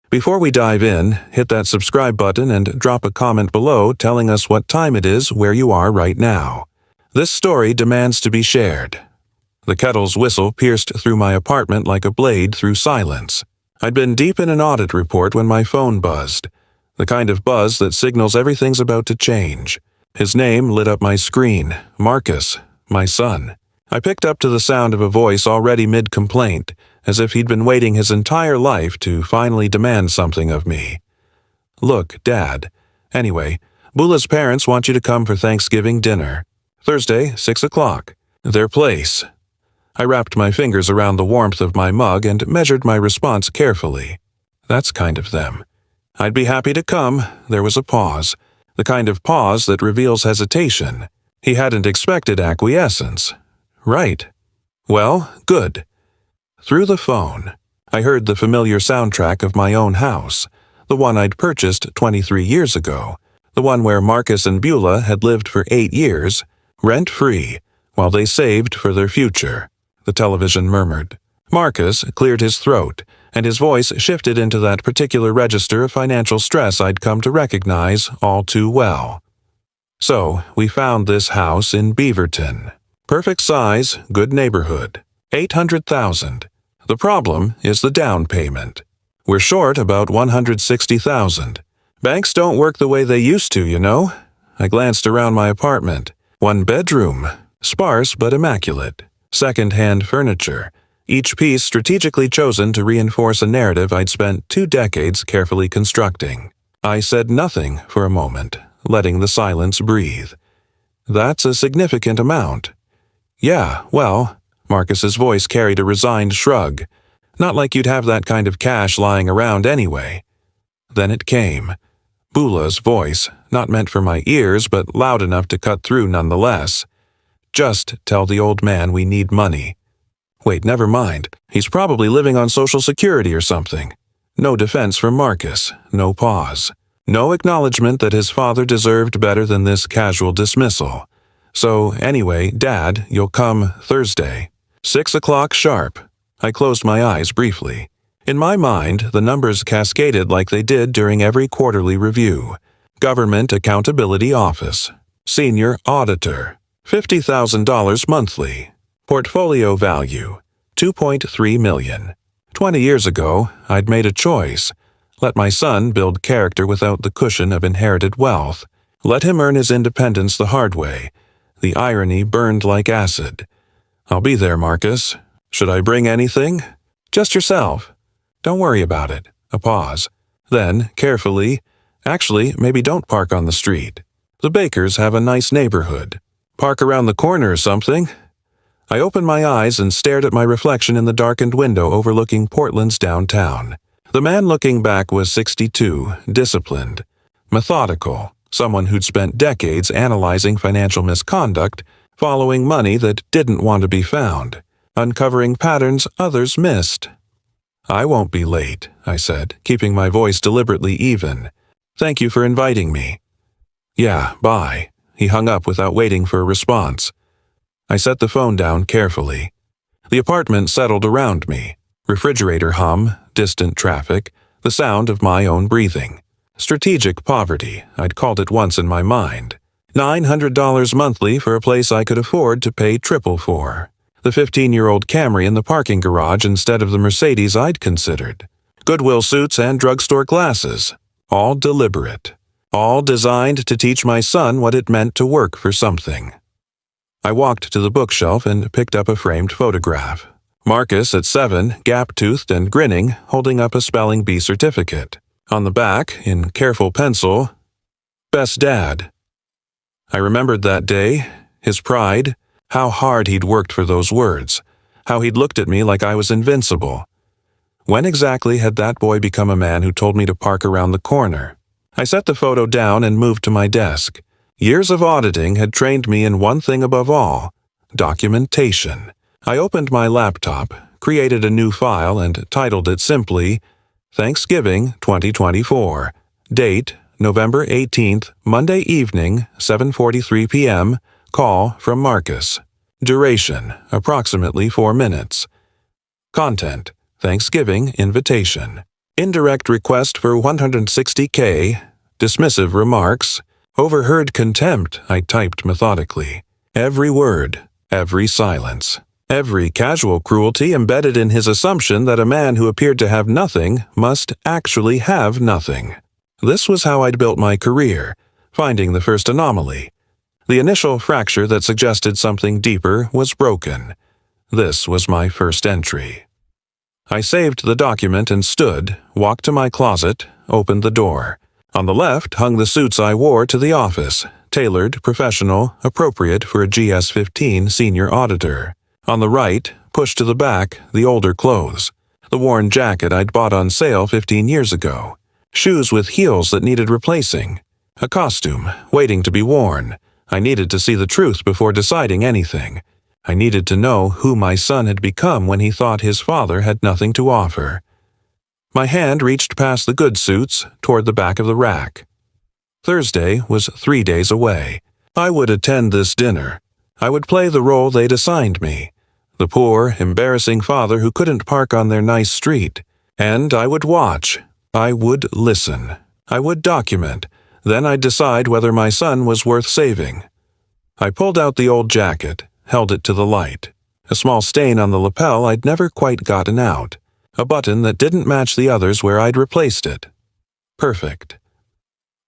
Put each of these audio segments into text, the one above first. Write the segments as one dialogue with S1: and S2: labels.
S1: Before we dive in, hit that subscribe button and drop a comment below telling us what time it is where you are right now. This story demands to be shared. The kettle's whistle pierced through my apartment like a blade through silence. I'd been deep in an audit report when my phone buzzed, the kind of buzz that signals everything's about to change. His name lit up my screen, Marcus, my son. I picked up to the sound of a voice already mid-complaint, as if he'd been waiting his entire life to finally demand something of me. "Look, Dad. Anyway, Bula's parents want you to come for Thanksgiving dinner. Thursday, 6 o'clock. Their place." I wrapped my fingers around the warmth of my mug and measured my response carefully. That's kind of them. I'd be happy to come. There was a pause, the kind of pause that reveals hesitation. He hadn't expected acquiescence. Right. Well, good. Through the phone, I heard the familiar soundtrack of my own house, the one I'd purchased 23 years ago, the one where Marcus and Beulah had lived for 8 years, rent-free, while they saved for their future. The television murmured. Marcus cleared his throat, and his voice shifted into that particular register of financial stress I'd come to recognize all too well. So, we found this house in Beaverton. Perfect size, good neighborhood. $800,000. The problem is the down payment. We're short about $160,000. Banks don't work the way they used to, you know. I glanced around my apartment. 1 bedroom, sparse but immaculate. Second-hand furniture, each piece strategically chosen to reinforce a narrative I'd spent 2 decades carefully constructing. I said nothing for a moment, letting the silence breathe. That's a significant amount. Yeah, well, Marcus's voice carried a resigned shrug. Not like you'd have that kind of cash lying around anyway. Then it came. Beulah's voice, not meant for my ears but loud enough to cut through nonetheless. Just tell the old man we need money. Wait, never mind. He's probably living on Social Security or something. No defense from Marcus, no pause. No acknowledgement that his father deserved better than this casual dismissal. So, anyway, Dad, you'll come Thursday. 6 o'clock sharp. I closed my eyes briefly. In my mind, the numbers cascaded like they did during every quarterly review. Government Accountability Office. Senior Auditor. $50,000 monthly. Portfolio value. $2.3 million. 20 years ago, I'd made a choice. Let my son build character without the cushion of inherited wealth. Let him earn his independence the hard way. The irony burned like acid. I'll be there, Marcus. Should I bring anything? Just yourself. Don't worry about it. A pause. Then, carefully, actually, maybe don't park on the street. The Bakers have a nice neighborhood. Park around the corner or something. I opened my eyes and stared at my reflection in the darkened window overlooking Portland's downtown. The man looking back was 62, disciplined, methodical, someone who'd spent decades analyzing financial misconduct, following money that didn't want to be found, uncovering patterns others missed. "I won't be late," I said, keeping my voice deliberately even. "Thank you for inviting me." "Yeah, bye." He hung up without waiting for a response. I set the phone down carefully. The apartment settled around me. Refrigerator hum, distant traffic, the sound of my own breathing. Strategic poverty, I'd called it once in my mind. $900 monthly for a place I could afford to pay triple for. The 15-year-old Camry in the parking garage instead of the Mercedes I'd considered. Goodwill suits and drugstore glasses. All deliberate. All designed to teach my son what it meant to work for something. I walked to the bookshelf and picked up a framed photograph. Marcus at 7, gap-toothed and grinning, holding up a spelling bee certificate. On the back, in careful pencil, "Best Dad." I remembered that day, his pride, how hard he'd worked for those words, how he'd looked at me like I was invincible. When exactly had that boy become a man who told me to park around the corner? I set the photo down and moved to my desk. Years of auditing had trained me in one thing above all: documentation. I opened my laptop, created a new file, and titled it simply, Thanksgiving 2024. Date, November 18th, Monday evening, 7:43 p.m. Call from Marcus. Duration, approximately 4 minutes. Content, Thanksgiving invitation. indirect request for 160K, dismissive remarks, overheard contempt, I typed methodically. Every word, every silence, every casual cruelty embedded in his assumption that a man who appeared to have nothing must actually have nothing. This was how I'd built my career, finding the first anomaly. The initial fracture that suggested something deeper was broken. This was my first entry. I saved the document and stood, walked to my closet, opened the door. On the left hung the suits I wore to the office, tailored, professional, appropriate for a GS-15 senior auditor. On the right, pushed to the back, the older clothes. The worn jacket I'd bought on sale 15 years ago. Shoes with heels that needed replacing. A costume, waiting to be worn. I needed to see the truth before deciding anything. I needed to know who my son had become when he thought his father had nothing to offer. My hand reached past the good suits, toward the back of the rack. Thursday was 3 days away. I would attend this dinner. I would play the role they'd assigned me. The poor, embarrassing father who couldn't park on their nice street. And I would watch. I would listen. I would document. Then I'd decide whether my son was worth saving. I pulled out the old jacket, held it to the light. A small stain on the lapel I'd never quite gotten out. A button that didn't match the others where I'd replaced it. Perfect.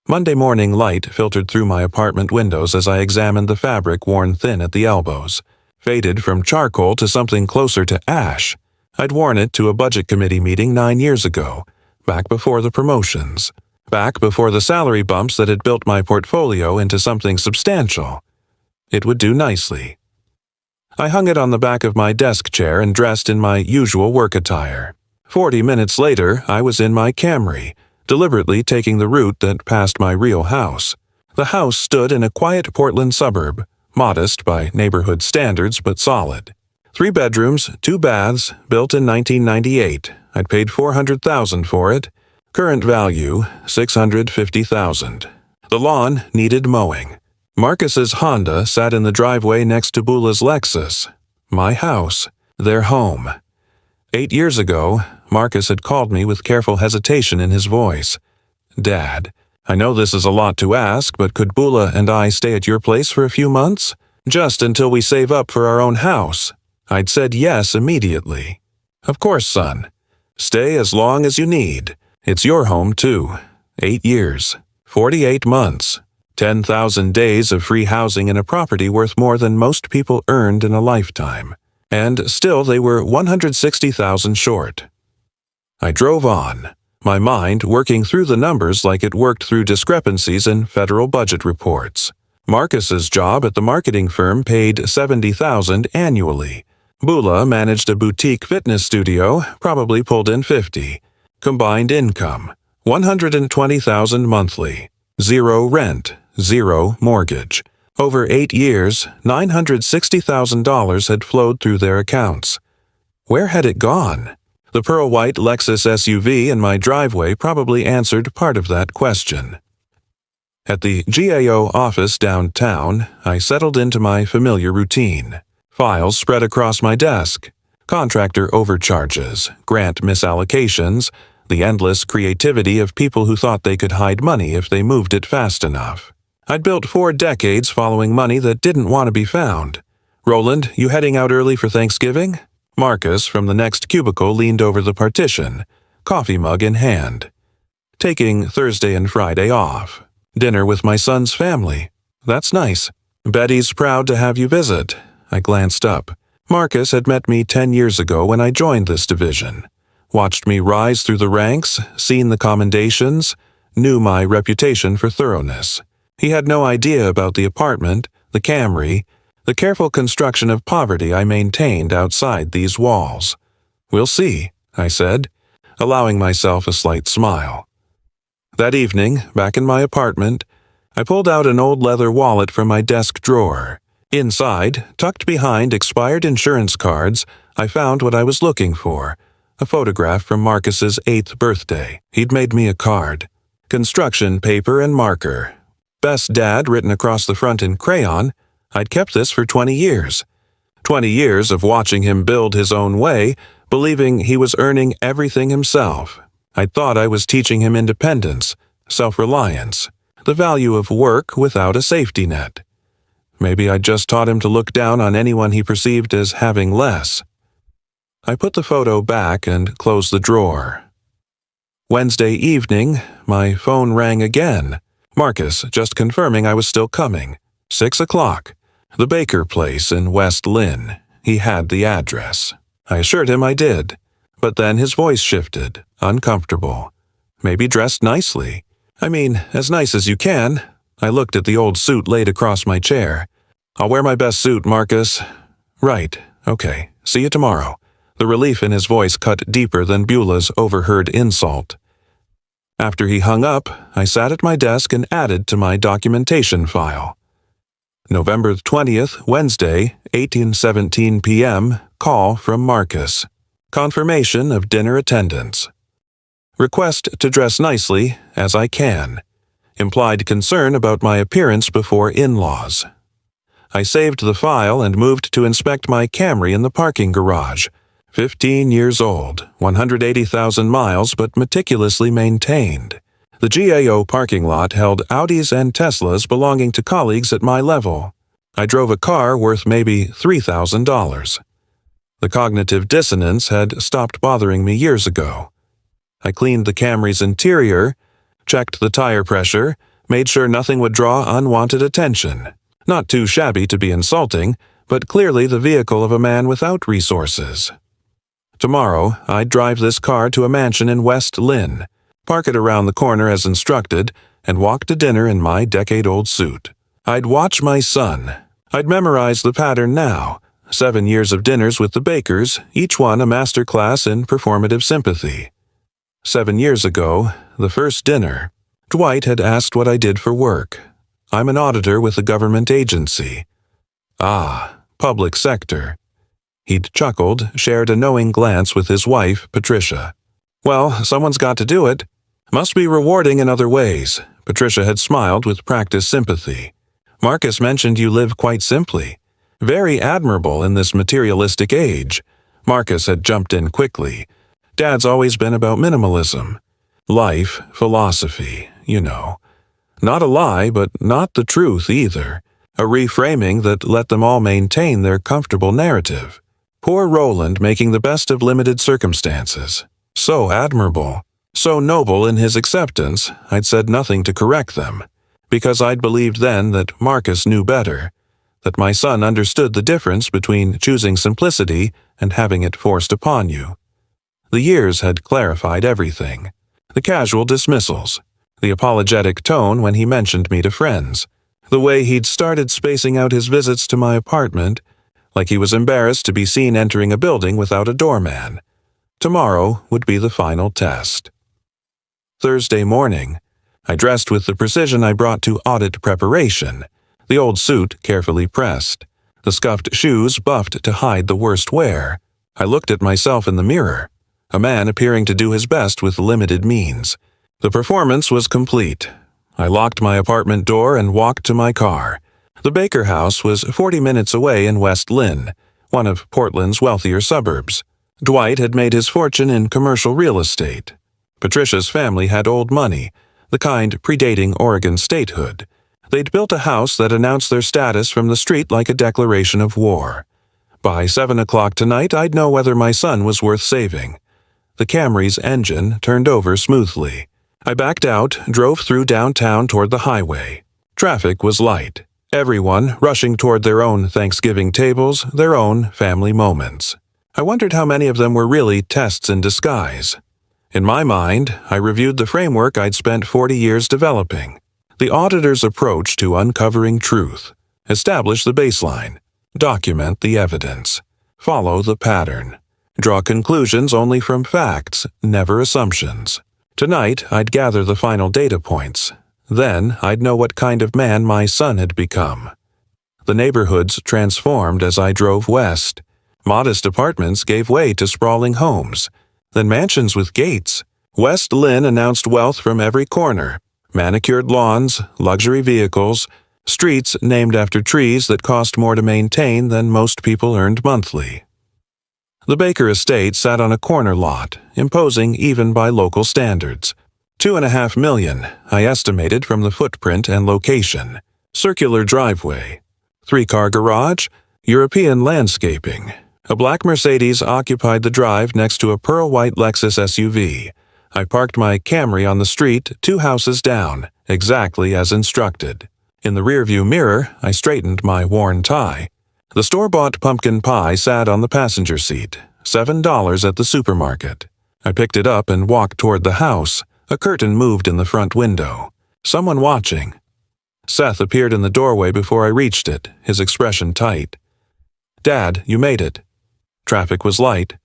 S1: Monday morning light filtered through my apartment windows as I examined the fabric worn thin at the elbows. Faded from charcoal to something closer to ash. I'd worn it to a budget committee meeting 9 years ago, back before the promotions. Back before the salary bumps that had built my portfolio into something substantial. It would do nicely. I hung it on the back of my desk chair and dressed in my usual work attire. 40 minutes later, I was in my Camry, deliberately taking the route that passed my real house. The house stood in a quiet Portland suburb, modest by neighborhood standards but solid. 3 bedrooms, 2 baths, built in 1998. I'd paid $400,000 for it. Current value, $650,000. The lawn needed mowing. Marcus's Honda sat in the driveway next to Bula's Lexus. My house, their home. 8 years ago, Marcus had called me with careful hesitation in his voice. Dad, I know this is a lot to ask, but could Bula and I stay at your place for a few months? Just until we save up for our own house. I'd said yes immediately. Of course, son. Stay as long as you need. It's your home, too. 8 years. 48 months. 10,000 days of free housing in a property worth more than most people earned in a lifetime. And still they were $160,000 short. I drove on, my mind working through the numbers like it worked through discrepancies in federal budget reports. Marcus's job at the marketing firm paid $70,000 annually. Bula managed a boutique fitness studio, probably pulled in $50,000. Combined income, $120,000 monthly. 0 rent, 0 mortgage. Over 8 years, $960,000 had flowed through their accounts. Where had it gone? The pearl-white Lexus SUV in my driveway probably answered part of that question. At the GAO office downtown, I settled into my familiar routine. Files spread across my desk. Contractor overcharges, grant misallocations, the endless creativity of people who thought they could hide money if they moved it fast enough. I'd built 4 decades following money that didn't want to be found. Roland, you heading out early for Thanksgiving? Marcus from the next cubicle leaned over the partition, coffee mug in hand. Taking Thursday and Friday off. Dinner with my son's family. That's nice. Betty's proud to have you visit. I glanced up. Marcus had met me 10 years ago when I joined this division. Watched me rise through the ranks, seen the commendations, knew my reputation for thoroughness. He had no idea about the apartment, the Camry, the careful construction of poverty I maintained outside these walls. We'll see, I said, allowing myself a slight smile. That evening, back in my apartment, I pulled out an old leather wallet from my desk drawer. Inside, tucked behind expired insurance cards, I found what I was looking for. A photograph from Marcus's 8th birthday. He'd made me a card. Construction paper and marker. Best Dad written across the front in crayon. I'd kept this for 20 years. 20 years of watching him build his own way, believing he was earning everything himself. I thought I was teaching him independence, self-reliance, the value of work without a safety net. Maybe I just taught him to look down on anyone he perceived as having less. I put the photo back and closed the drawer. Wednesday evening, my phone rang again. Marcus just confirming I was still coming. 6 o'clock. The Baker place in West Lynn. He had the address. I assured him I did. But then his voice shifted, uncomfortable. Maybe dressed nicely. I mean, as nice as you can. I looked at the old suit laid across my chair. I'll wear my best suit, Marcus. Right. Okay. See you tomorrow. The relief in his voice cut deeper than Beulah's overheard insult. After he hung up, I sat at my desk and added to my documentation file. November 20th, Wednesday, 18:17 p.m., call from Marcus. Confirmation of dinner attendance. Request to dress nicely, as I can. Implied concern about my appearance before in-laws. I saved the file and moved to inspect my Camry in the parking garage. 15 years old, 180,000 miles, but meticulously maintained. The GAO parking lot held Audis and Teslas belonging to colleagues at my level. I drove a car worth maybe $3,000. The cognitive dissonance had stopped bothering me years ago. I cleaned the Camry's interior, checked the tire pressure, made sure nothing would draw unwanted attention. Not too shabby to be insulting, but clearly the vehicle of a man without resources. Tomorrow, I'd drive this car to a mansion in West Lynn, park it around the corner as instructed, and walk to dinner in my decade-old suit. I'd watch my son. I'd memorize the pattern now. 7 years of dinners with the Bakers, each one a master class in performative sympathy. 7 years ago, the first dinner, Dwight had asked what I did for work. I'm an auditor with a government agency. Ah, public sector. He'd chuckled, shared a knowing glance with his wife, Patricia. Well, someone's got to do it. Must be rewarding in other ways. Patricia had smiled with practiced sympathy. Marcus mentioned you live quite simply. Very admirable in this materialistic age. Marcus had jumped in quickly. Dad's always been about minimalism. Life, philosophy, you know. Not a lie, but not the truth either. A reframing that let them all maintain their comfortable narrative. Poor Roland making the best of limited circumstances. So admirable. So noble in his acceptance, I'd said nothing to correct them. Because I'd believed then that Marcus knew better. That my son understood the difference between choosing simplicity and having it forced upon you. The years had clarified everything. The casual dismissals. The apologetic tone when he mentioned me to friends. The way he'd started spacing out his visits to my apartment, like he was embarrassed to be seen entering a building without a doorman. Tomorrow would be the final test. Thursday morning, I dressed with the precision I brought to audit preparation, the old suit carefully pressed, the scuffed shoes buffed to hide the worst wear. I looked at myself in the mirror, a man appearing to do his best with limited means. The performance was complete. I locked my apartment door and walked to my car. The Baker house was 40 minutes away in West Lynn, one of Portland's wealthier suburbs. Dwight had made his fortune in commercial real estate. Patricia's family had old money, the kind predating Oregon statehood. They'd built a house that announced their status from the street like a declaration of war. By 7 o'clock tonight, I'd know whether my son was worth saving. The Camry's engine turned over smoothly. I backed out, drove through downtown toward the highway. Traffic was light. Everyone rushing toward their own Thanksgiving tables, their own family moments. I wondered how many of them were really tests in disguise. In my mind, I reviewed the framework I'd spent 40 years developing. The auditor's approach to uncovering truth. Establish the baseline. Document the evidence. Follow the pattern. Draw conclusions only from facts, never assumptions. Tonight, I'd gather the final data points. Then, I'd know what kind of man my son had become. The neighborhoods transformed as I drove west. Modest apartments gave way to sprawling homes. Then mansions with gates. West Lynn announced wealth from every corner. Manicured lawns, luxury vehicles, streets named after trees that cost more to maintain than most people earned monthly. The Baker estate sat on a corner lot, imposing even by local standards. 2.5 million, I estimated from the footprint and location. Circular driveway. 3-car garage, European landscaping. A black Mercedes occupied the drive next to a pearl-white Lexus SUV. I parked my Camry on the street 2 houses down, exactly as instructed. In the rearview mirror, I straightened my worn tie. The store-bought pumpkin pie sat on the passenger seat, $7 at the supermarket. I picked it up and walked toward the house. A curtain moved in the front window. Someone watching. Seth appeared in the doorway before I reached it, his expression tight. "Dad, you made it." Traffic was light.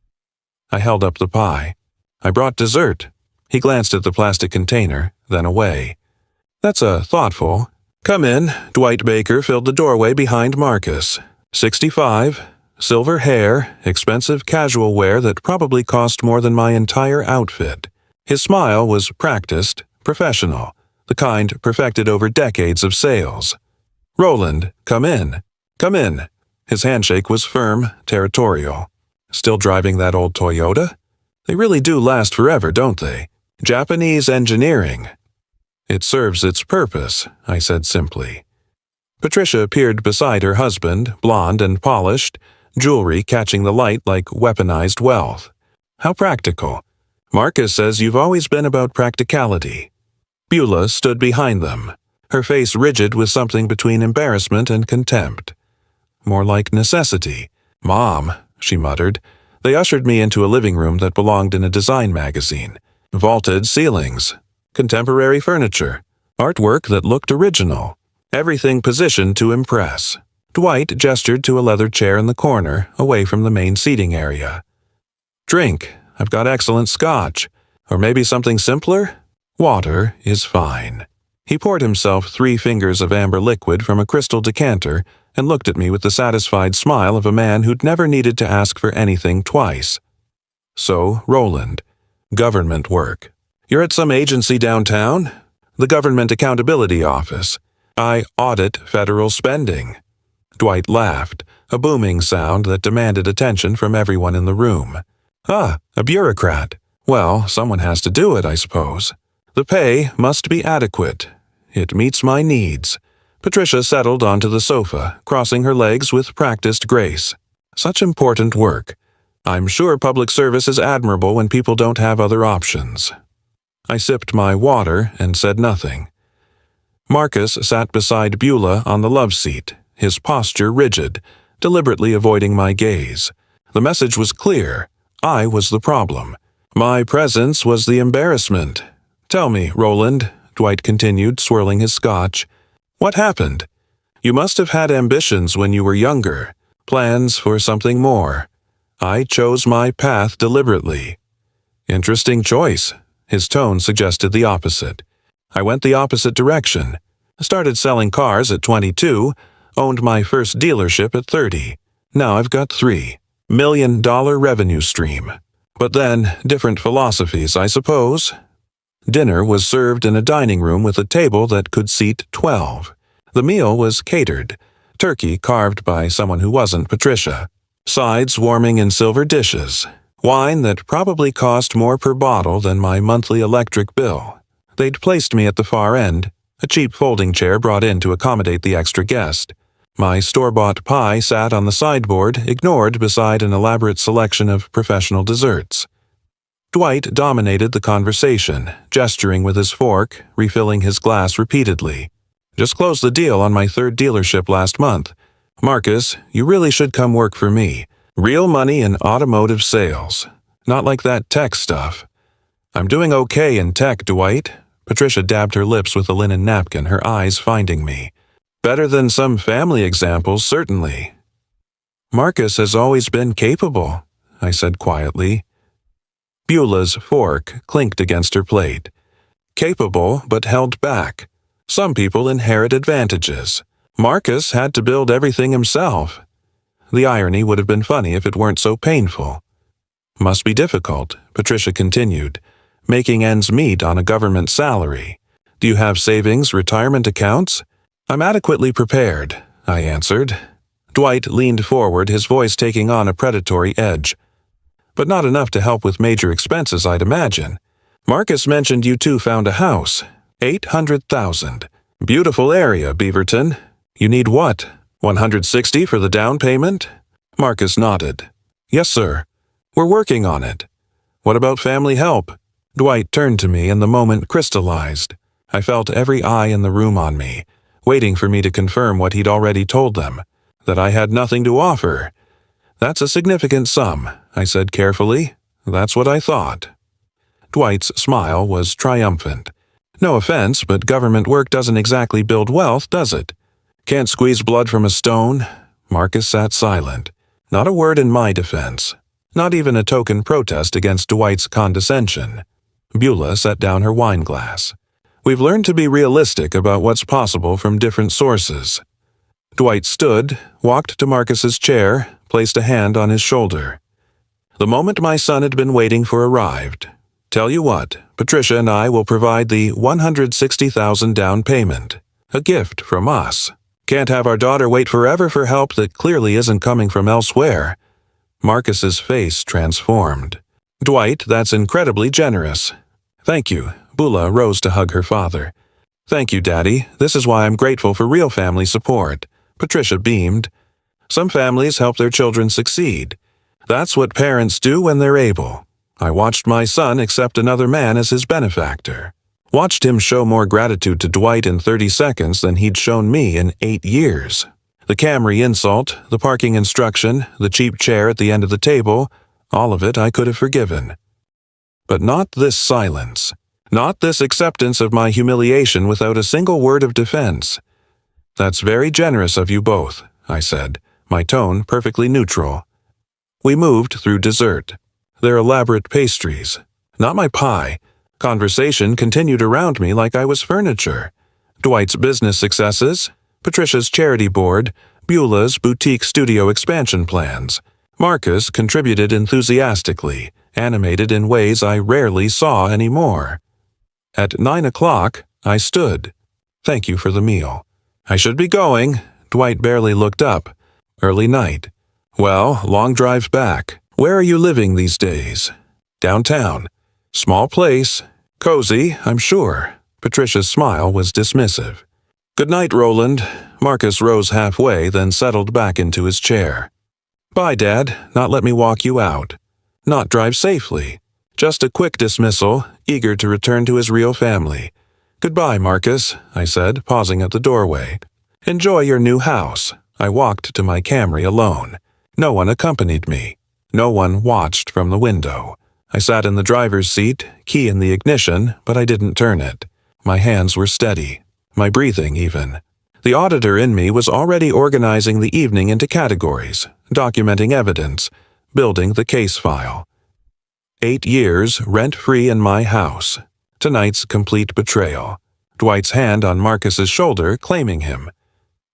S1: I held up the pie. "I brought dessert." He glanced at the plastic container, then away. "That's thoughtful." "Come in." Dwight Baker filled the doorway behind Marcus. 65, silver hair, expensive casual wear that probably cost more than my entire outfit. His smile was practiced, professional, the kind perfected over decades of sales. "Roland, come in." "Come in." His handshake was firm, territorial. "Still driving that old Toyota? They really do last forever, don't they? Japanese engineering." "It serves its purpose," I said simply. Patricia appeared beside her husband, blonde and polished, jewelry catching the light like weaponized wealth. "How practical. Marcus says you've always been about practicality." Beulah stood behind them, her face rigid with something between embarrassment and contempt. "More like necessity." "Mom," she muttered. They ushered me into a living room that belonged in a design magazine. Vaulted ceilings, contemporary furniture, artwork that looked original. Everything positioned to impress. Dwight gestured to a leather chair in the corner, away from the main seating area. "Drink. I've got excellent scotch. Or maybe something simpler? Water is fine." He poured himself 3 fingers of amber liquid from a crystal decanter and looked at me with the satisfied smile of a man who'd never needed to ask for anything twice. "So, Roland, government work. You're at some agency downtown?" "The Government Accountability Office. I audit federal spending." Dwight laughed, a booming sound that demanded attention from everyone in the room. "Ah, a bureaucrat. Well, someone has to do it, I suppose. The pay must be adequate. It meets my needs." Patricia settled onto the sofa, crossing her legs with practiced grace. "Such important work. I'm sure public service is admirable when people don't have other options." I sipped my water and said nothing. Marcus sat beside Beulah on the love seat, his posture rigid, deliberately avoiding my gaze. The message was clear. I was the problem. My presence was the embarrassment. "Tell me, Roland," Dwight continued, swirling his scotch. "What happened? You must have had ambitions when you were younger, plans for something more. I chose my path deliberately." "Interesting choice." His tone suggested the opposite. I went the opposite direction. Started selling cars at 22, owned my first dealership at 30. Now I've got $3 million revenue stream. But then, different philosophies, I suppose. Dinner was served in a dining room with a table that could seat 12. The meal was catered, turkey carved by someone who wasn't Patricia, sides warming in silver dishes, wine that probably cost more per bottle than my monthly electric bill. They'd placed me at the far end, a cheap folding chair brought in to accommodate the extra guest. My store-bought pie sat on the sideboard, ignored beside an elaborate selection of professional desserts. Dwight dominated the conversation, gesturing with his fork, refilling his glass repeatedly. "Just closed the deal on my 3rd dealership last month. Marcus, you really should come work for me. Real money in automotive sales. Not like that tech stuff." "I'm doing okay in tech, Dwight." Patricia dabbed her lips with a linen napkin, her eyes finding me. "Better than some family examples, certainly." "Marcus has always been capable," I said quietly. Beulah's fork clinked against her plate. Capable, but held back. Some people inherit advantages. Marcus had to build everything himself. The irony would have been funny if it weren't so painful. "Must be difficult," Patricia continued, "making ends meet on a government salary. Do you have savings, retirement accounts?" "I'm adequately prepared," I answered. Dwight leaned forward, his voice taking on a predatory edge. but not enough to help with major expenses, I'd imagine. Marcus mentioned you two found a house. $800,000. Beautiful area, Beaverton. You need what? $160 for the down payment? Marcus nodded. Yes, sir. We're working on it. What about family help? Dwight turned to me and the moment crystallized. I felt every eye in the room on me, waiting for me to confirm what he'd already told them, that I had nothing to offer. That's a significant sum, I said carefully. That's what I thought. Dwight's smile was triumphant. No offense, but government work doesn't exactly build wealth, does it? Can't squeeze blood from a stone. Marcus sat silent. Not a word in my defense. Not even a token protest against Dwight's condescension. Beulah set down her wine glass. We've learned to be realistic about what's possible from different sources. Dwight stood, walked to Marcus's chair, placed a hand on his shoulder. The moment my son had been waiting for arrived. Tell you what, Patricia and I will provide the $160,000 down payment. A gift from us. Can't have our daughter wait forever for help that clearly isn't coming from elsewhere. Marcus's face transformed. Dwight, that's incredibly generous. Thank you. Beulah rose to hug her father. Thank you, Daddy. This is why I'm grateful for real family support. Patricia beamed. Some families help their children succeed. That's what parents do when they're able. I watched my son accept another man as his benefactor. Watched him show more gratitude to Dwight in 30 seconds than he'd shown me in 8 years. The Camry insult, the parking instruction, the cheap chair at the end of the table, all of it I could have forgiven. But not this silence. Not this acceptance of my humiliation without a single word of defense. That's very generous of you both, I said, my tone perfectly neutral. We moved through dessert. Their elaborate pastries. Not my pie. Conversation continued around me like I was furniture. Dwight's business successes, Patricia's charity board, Beulah's boutique studio expansion plans. Marcus contributed enthusiastically, animated in ways I rarely saw anymore. At 9 o'clock, I stood. Thank you for the meal. I should be going. Dwight barely looked up. Early night. Well, long drive back. Where are you living these days? Downtown. Small place. Cozy, I'm sure. Patricia's smile was dismissive. Good night, Roland. Marcus rose halfway, then settled back into his chair. Bye, Dad. Not let me walk you out. Not drive safely. Just a quick dismissal, eager to return to his real family. Goodbye, Marcus, I said, pausing at the doorway. Enjoy your new house. I walked to my Camry alone. No one accompanied me. No one watched from the window. I sat in the driver's seat, key in the ignition, but I didn't turn it. My hands were steady. My breathing even. The auditor in me was already organizing the evening into categories, documenting evidence, building the case file. 8 years rent-free in my house. Tonight's complete betrayal. Dwight's hand on Marcus's shoulder, claiming him.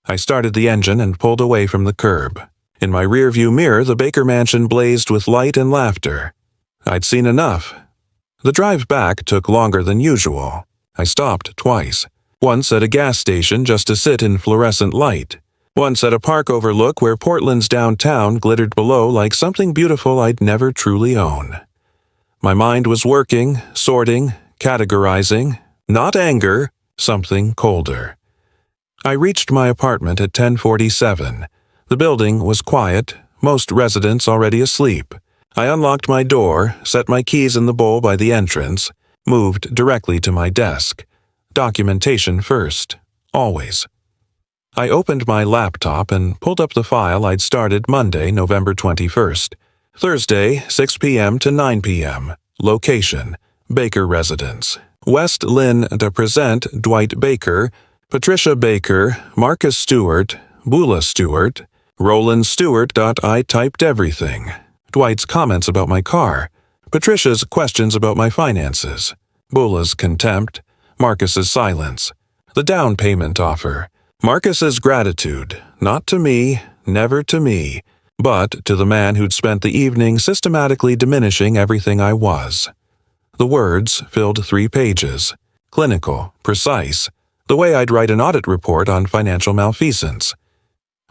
S1: I started the engine and pulled away from the curb. In my rearview mirror, the Baker mansion blazed with light and laughter. I'd seen enough. The drive back took longer than usual. I stopped twice. Once at a gas station just to sit in fluorescent light. Once at a park overlook where Portland's downtown glittered below like something beautiful I'd never truly own. My mind was working, sorting, categorizing. Not anger, something colder. I reached my apartment at 10:47. The building was quiet, most residents already asleep. I unlocked my door, set my keys in the bowl by the entrance, moved directly to my desk. Documentation first, always. I opened my laptop and pulled up the file I'd started Monday, November 21st. Thursday, 6 p.m. to 9 p.m. Location, Baker Residence. West Lynn to present Dwight Baker, Patricia Baker, Marcus Stewart, Beulah Stewart, Roland Stewart. I typed everything. Dwight's comments about my car, Patricia's questions about my finances, Beulah's contempt, Marcus's silence, the down payment offer, Marcus's gratitude, not to me, never to me, but to the man who'd spent the evening systematically diminishing everything I was. The words filled 3 pages, clinical, precise, the way I'd write an audit report on financial malfeasance.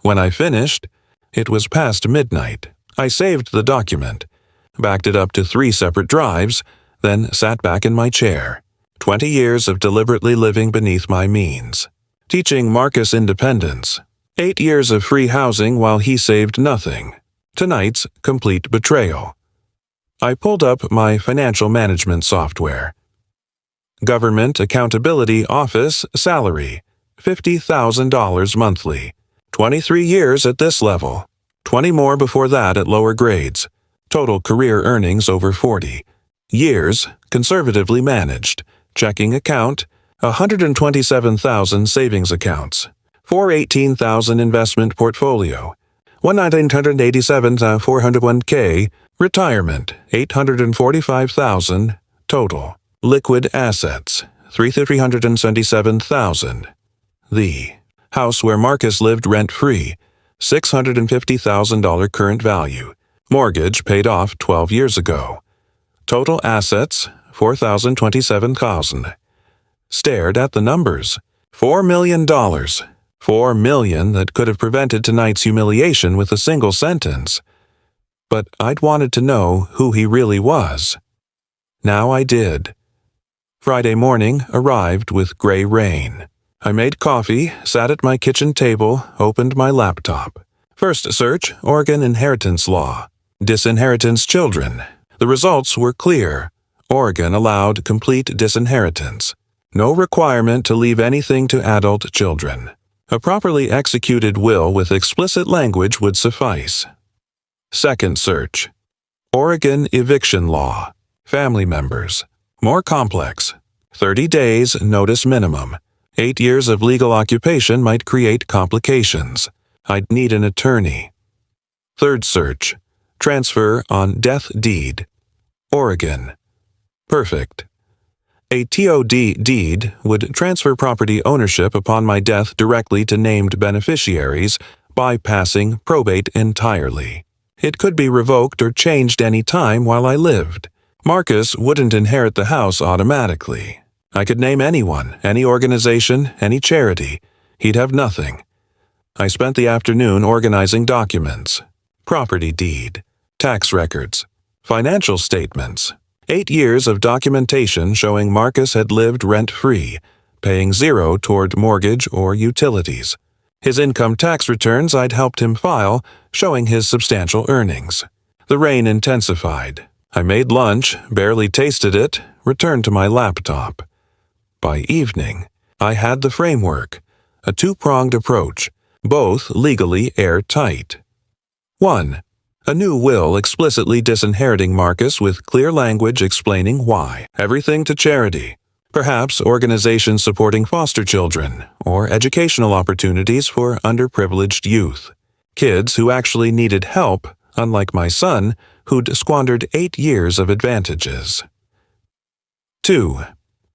S1: When I finished, it was past midnight. I saved the document. backed it up to 3 separate drives, then sat back in my chair. 20 years of deliberately living beneath my means. Teaching Marcus independence. 8 years of free housing while he saved nothing. Tonight's complete betrayal. I pulled up my financial management software. Government Accountability Office salary, $50,000 monthly. 23 years at this level. 20 more before that at lower grades. Total career earnings over 40. Years, conservatively managed. Checking account, 127,000 savings accounts. 418,000 investment portfolio. 1,987,401K. Retirement, 845,000. Total. Liquid assets, 377,000. The house where Marcus lived rent-free, $650,000 current value. Mortgage paid off 12 years ago. Total assets, $4,027,000. Stared at the numbers. $4 million. $4 million that could have prevented tonight's humiliation with a single sentence. But I'd wanted to know who he really was. Now I did. Friday morning arrived with gray rain. I made coffee, sat at my kitchen table, opened my laptop. First search, Oregon inheritance law. Disinheritance children. The results were clear. Oregon allowed complete disinheritance. No requirement to leave anything to adult children. A properly executed will with explicit language would suffice. Second search. Oregon eviction law. Family members. More complex. 30 days notice minimum. 8 years of legal occupation might create complications. I'd need an attorney. Third search. Transfer on death deed. Oregon. Perfect. A TOD deed would transfer property ownership upon my death directly to named beneficiaries, bypassing probate entirely. It could be revoked or changed any time while I lived. Marcus wouldn't inherit the house automatically. I could name anyone, any organization, any charity. He'd have nothing. I spent the afternoon organizing documents. Property deed. Tax records. Financial statements. 8 years of documentation showing Marcus had lived rent-free, paying zero toward mortgage or utilities. His income tax returns I'd helped him file, showing his substantial earnings. The rain intensified. I made lunch, barely tasted it, returned to my laptop. By evening, I had the framework, a 2-pronged approach, both legally airtight. 1. A new will explicitly disinheriting Marcus with clear language explaining why. Everything to charity. Perhaps organizations supporting foster children or educational opportunities for underprivileged youth. Kids who actually needed help, unlike my son, who'd squandered 8 years of advantages. 2.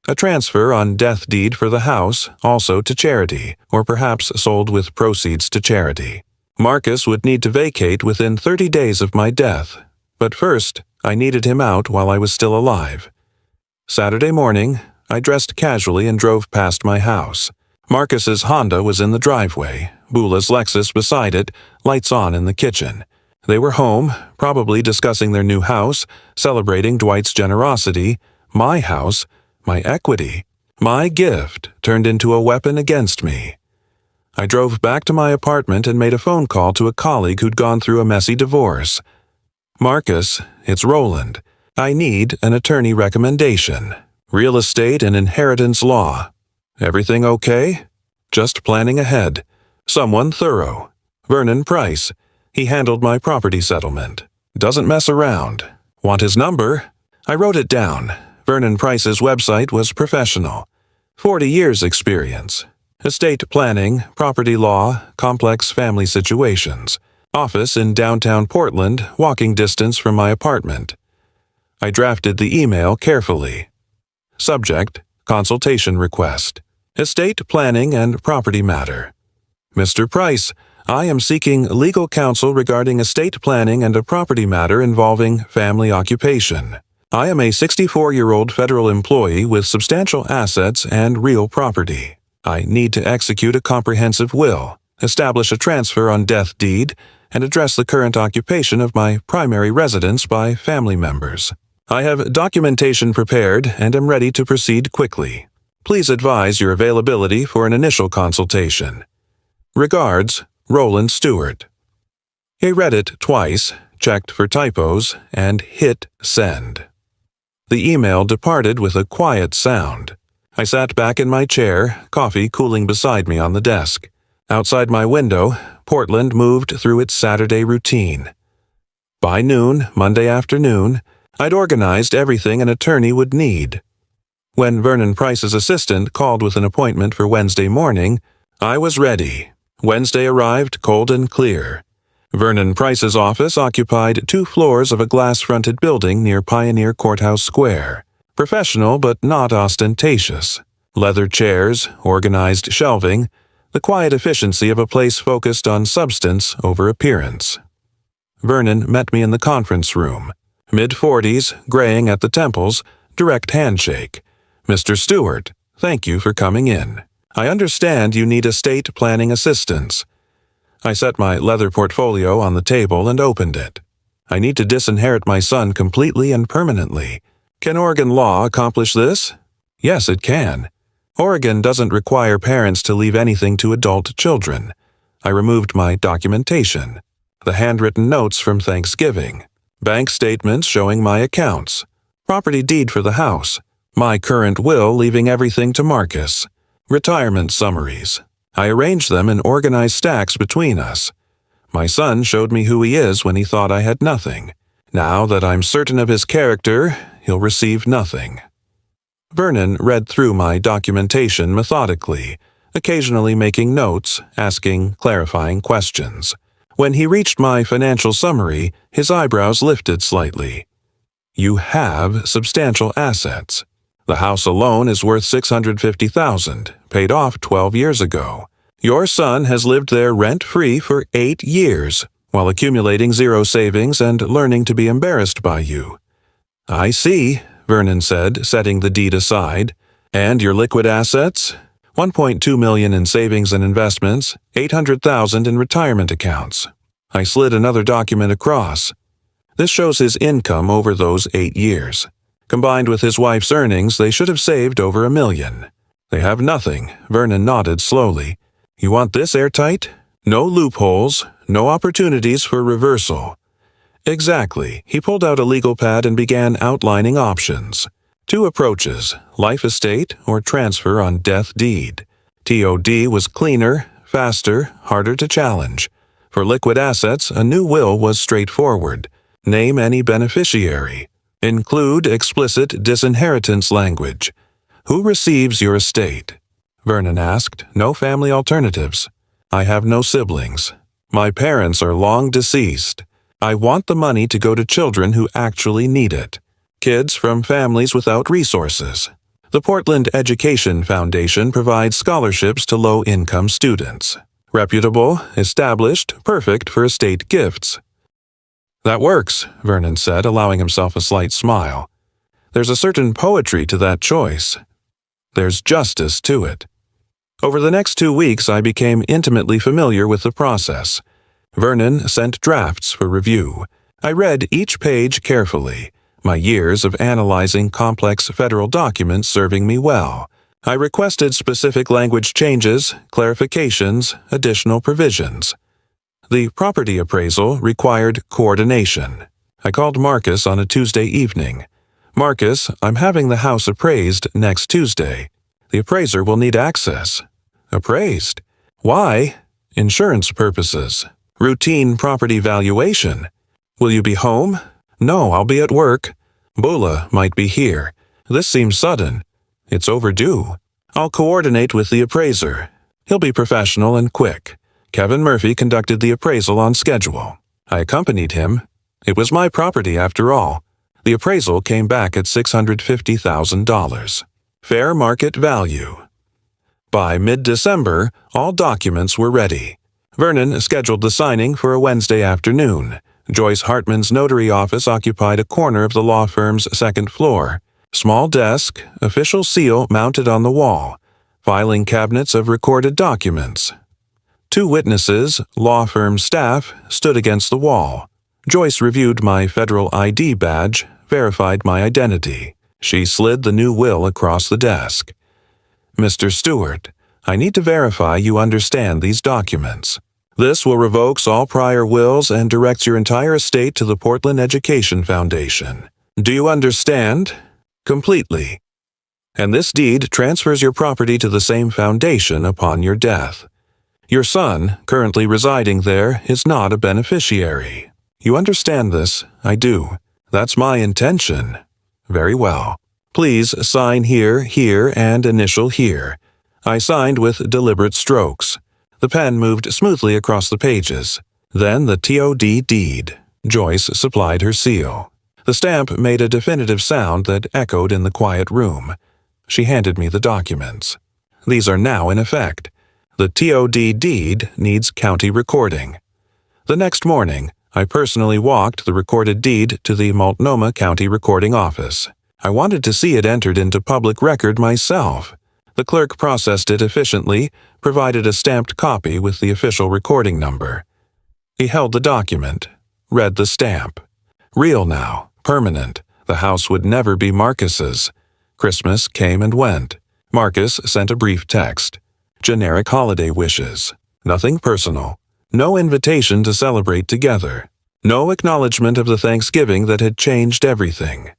S1: A transfer on death deed for the house, also to charity, or perhaps sold with proceeds to charity. Marcus would need to vacate within 30 days of my death, but first, I needed him out while I was still alive. Saturday morning, I dressed casually and drove past my house. Marcus's Honda was in the driveway, Beulah's Lexus beside it, lights on in the kitchen. They were home, probably discussing their new house, celebrating Dwight's generosity, my house, my equity, my gift turned into a weapon against me. I drove back to my apartment and made a phone call to a colleague who'd gone through a messy divorce. Marcus, it's Roland. I need an attorney recommendation. Real estate and inheritance law. Everything okay? Just planning ahead. Someone thorough. Vernon Price. He handled my property settlement. Doesn't mess around. Want his number? I wrote it down. Vernon Price's website was professional. 40 years experience. Estate planning, property law, complex family situations. Office in downtown Portland, walking distance from my apartment. I drafted the email carefully. Subject, consultation request. Estate planning and property matter. Mr. Price, I am seeking legal counsel regarding estate planning and a property matter involving family occupation. I am a 64-year-old federal employee with substantial assets and real property. I need to execute a comprehensive will, establish a transfer on death deed, and address the current occupation of my primary residence by family members. I have documentation prepared and am ready to proceed quickly. Please advise your availability for an initial consultation. Regards, Roland Stewart. He read it twice, checked for typos, and hit send. The email departed with a quiet sound. I sat back in my chair, coffee cooling beside me on the desk. Outside my window, Portland moved through its Saturday routine. By noon, Monday afternoon, I'd organized everything an attorney would need. When Vernon Price's assistant called with an appointment for Wednesday morning, I was ready. Wednesday arrived cold and clear. Vernon Price's office occupied 2 floors of a glass-fronted building near Pioneer Courthouse Square. Professional but not ostentatious. Leather chairs, organized shelving, the quiet efficiency of a place focused on substance over appearance. Vernon met me in the conference room. Mid-40s, graying at the temples, direct handshake. Mr. Stewart, thank you for coming in. I understand you need estate planning assistance. I set my leather portfolio on the table and opened it. I need to disinherit my son completely and permanently. Can Oregon law accomplish this? Yes, it can. Oregon doesn't require parents to leave anything to adult children. I removed my documentation. The handwritten notes from Thanksgiving. Bank statements showing my accounts. Property deed for the house. My current will leaving everything to Marcus. Retirement summaries. I arranged them in organized stacks between us. My son showed me who he is when he thought I had nothing. Now that I'm certain of his character, he'll receive nothing. Vernon read through my documentation methodically, occasionally making notes, asking clarifying questions. When he reached my financial summary, his eyebrows lifted slightly. You have substantial assets. The house alone is worth $650,000, paid off 12 years ago. Your son has lived there rent-free for 8 years, while accumulating zero savings and learning to be embarrassed by you. I see, Vernon said, setting the deed aside. And your liquid assets? $1.2 million in savings and investments, $800,000 in retirement accounts. I slid another document across. This shows his income over those 8 years. Combined with his wife's earnings, they should have saved over $1 million. They have nothing, Vernon nodded slowly. You want this airtight? No loopholes, no opportunities for reversal. Exactly. He pulled out a legal pad and began outlining options. 2 approaches, life estate or transfer on death deed. TOD was cleaner, faster, harder to challenge. For liquid assets, a new will was straightforward. Name any beneficiary. Include explicit disinheritance language. Who receives your estate? Vernon asked. No family alternatives. I have no siblings. My parents are long deceased. I want the money to go to children who actually need it. Kids from families without resources. The Portland Education Foundation provides scholarships to low-income students. Reputable, established, perfect for estate gifts. That works, Vernon said, allowing himself a slight smile. There's a certain poetry to that choice. There's justice to it. Over the next 2 weeks, I became intimately familiar with the process. Vernon sent drafts for review. I read each page carefully, my years of analyzing complex federal documents serving me well. I requested specific language changes, clarifications, additional provisions. The property appraisal required coordination. I called Marcus on a Tuesday evening. Marcus, I'm having the house appraised next Tuesday. The appraiser will need access. Appraised? Why? Insurance purposes. Routine property valuation. Will you be home? No, I'll be at work. Bula might be here. This seems sudden. It's overdue. I'll coordinate with the appraiser. He'll be professional and quick. Kevin Murphy conducted the appraisal on schedule. I accompanied him. It was my property after all. The appraisal came back at $650,000. Fair market value. By mid-December, all documents were ready. Vernon scheduled the signing for a Wednesday afternoon. Joyce Hartman's notary office occupied a corner of the law firm's second floor. Small desk, official seal mounted on the wall, filing cabinets of recorded documents. 2 witnesses, law firm staff, stood against the wall. Joyce reviewed my federal ID badge, verified my identity. She slid the new will across the desk. Mr. Stewart, I need to verify you understand these documents. This will revoke all prior wills and directs your entire estate to the Portland Education Foundation. Do you understand? Completely. And this deed transfers your property to the same foundation upon your death. Your son, currently residing there, is not a beneficiary. You understand this? I do. That's my intention. Very well. Please sign here, here, and initial here. I signed with deliberate strokes. The pen moved smoothly across the pages. Then the TOD deed. Joyce supplied her seal. The stamp made a definitive sound that echoed in the quiet room. She handed me the documents. These are now in effect. The TOD deed needs county recording. The next morning, I personally walked the recorded deed to the Multnomah County Recording Office. I wanted to see it entered into public record myself. The clerk processed it efficiently, provided a stamped copy with the official recording number. He held the document, read the stamp. Real now, permanent. The house would never be Marcus's. Christmas came and went. Marcus sent a brief text. Generic holiday wishes. Nothing personal. No invitation to celebrate together. No acknowledgement of the Thanksgiving that had changed everything.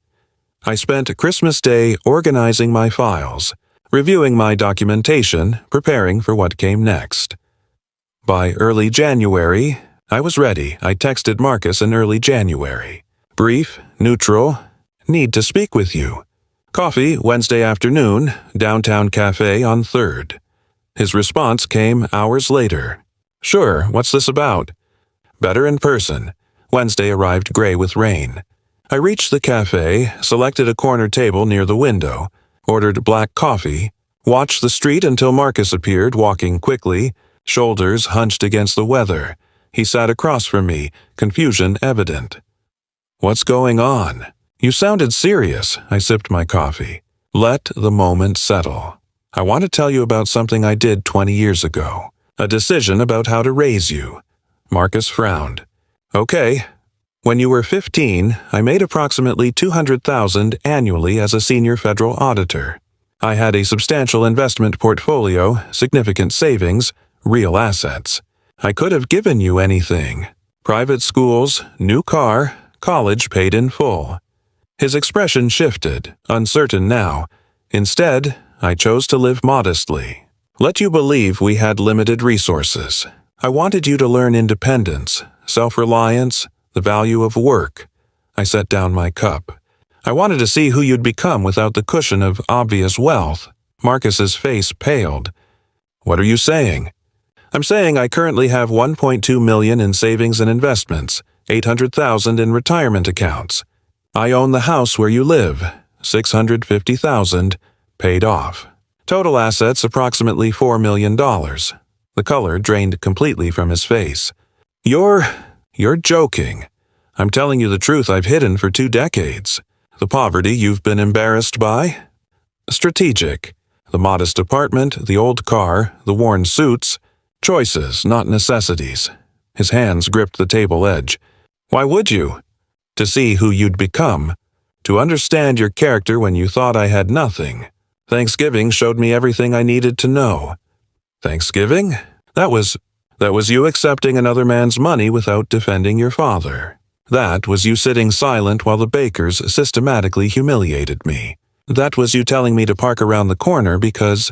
S1: I spent Christmas Day organizing my files, reviewing my documentation, preparing for what came next. By early January, I was ready. I texted Marcus in early January. Brief, neutral, need to speak with you. Coffee Wednesday afternoon, downtown cafe on 3rd. His response came hours later. Sure, what's this about? Better in person. Wednesday arrived gray with rain. I reached the cafe, selected a corner table near the window, ordered black coffee, watched the street until Marcus appeared, walking quickly, shoulders hunched against the weather. He sat across from me, confusion evident. What's going on? You sounded serious. I sipped my coffee. Let the moment settle. I want to tell you about something I did 20 years ago. A decision about how to raise you. Marcus frowned. Okay. When you were 15, I made approximately $200,000 annually as a senior federal auditor. I had a substantial investment portfolio, significant savings, real assets. I could have given you anything. Private schools, new car, college paid in full. His expression shifted, uncertain now. Instead, I chose to live modestly. Let you believe we had limited resources. I wanted you to learn independence, self-reliance, the value of work. I set down my cup. I wanted to see who you'd become without the cushion of obvious wealth. Marcus's face paled. What are you saying? I'm saying I currently have $1.2 million in savings and investments, $800,000 in retirement accounts. I own the house where you live, $650,000, paid off. Total assets approximately $4 million. The color drained completely from his face. You're joking. I'm telling you the truth I've hidden for 2 decades. The poverty you've been embarrassed by? Strategic. The modest apartment, the old car, the worn suits. Choices, not necessities. His hands gripped the table edge. Why would you? To see who you'd become. To understand your character when you thought I had nothing. Thanksgiving showed me everything I needed to know. Thanksgiving? That was you accepting another man's money without defending your father. That was you sitting silent while the bakers systematically humiliated me. That was you telling me to park around the corner because